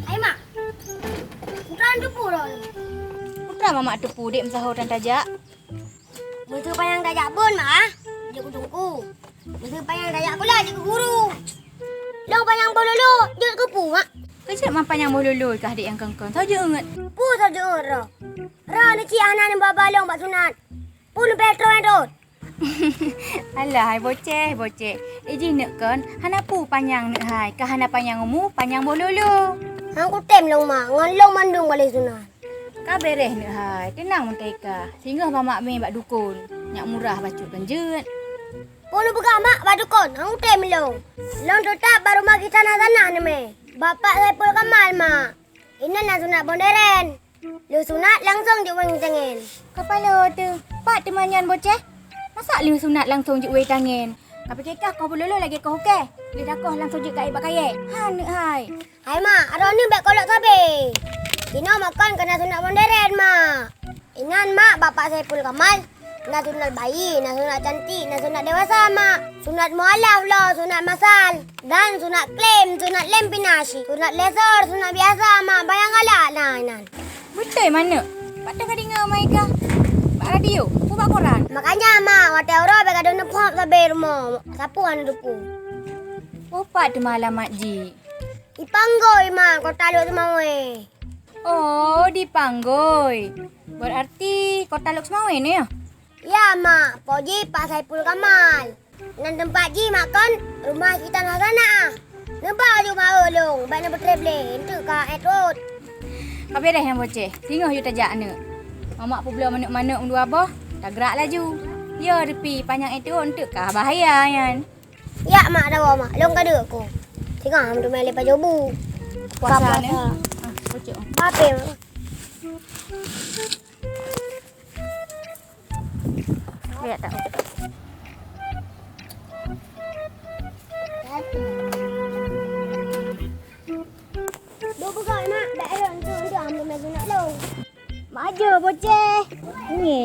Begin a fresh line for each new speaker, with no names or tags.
Hai mak. Bukan depu dah.
Putra mamak tepu dek sahur dan tajak.
Betul payang dajak pun mak. Dia kutungku. Betul payang dajak pula dia ke guru. Long payang bololo dia ke pu mak.
Kecil mampan yang bololoi kah dek yang kengkong. Tahu je ingat.
Pu saja ora. Ra ni ci anak ni babalong bak sunat. Pun petro endot.
Alah, hai boceh. Eji nak kan, hana pu panjang nak hai. Kah hana panjang umu, panjang bololo.
Hang ku tem long mak. Ngan long mandung balik sunat.
Kah beres nak hai. Tenang mentai kah. Sehingga mamak me bak dukun. Nyak murah bacuk kenjet.
Pun buka mak bak dukun. Hang ku tem long. Long tetap baru magi tanah-tanah ni me. Bapak Saipul Kamal mak. Ini nak sunat bonderen. Lu sunat langsung je wang tangan.
Kepala tu. Pak temanyan boceh. Masa lu sunat langsung je wei tangan. Tapi kekah kau bololo lagi kau okey. Lu dah kau langsung je kat ibak kayek. Ha nak hai.
Hai mak, ada ni bek kolok sabe. Kena makan kena sunat bonderen mak. Ingat mak bapak Saipul Kamal. Nak sunat bayi, nak sunat cantik, nak sunat dewasa mak. Sunat mualaf lah, sunat masal. Dan sunat klaim, sunat lem pinasi. Sunat laser, sunat biasa mak. Bayang galak nah inan.
Betul mana? Pak tengah dengar mai kah? Pak radio, buat koran.
Makanya mak, wate orang bek ada nepop sabe rumah. Sapu anu dupu.
Bapak tu malam makji.
Ipanggoi mak, kau taluk semawe.
Oh, dipanggoi. Berarti kau taluk semawe ni ya?
Ya mak, poji Pak Saipul Kamal. Nan tempat ji makan rumah kita nak sana. Nampak je mak ulung, baik nak bertraveling. Itu ka road.
Kau beres yang boceh. Tinggal you tajak ni. Mamak pun belum mana-mana dua abah. Tak gerak laju. Ya, depi panjang itu untuk kah bahaya kan.
Ya mak dah mak, long ka dek aku. Tengok ham tu mai lepas jobu.
Puasa ni. Boceh.
Apa?
Lihat tak?
Dua buka mak, dah ada untuk ham tu mai sunat long.
Maju boceh. Ni.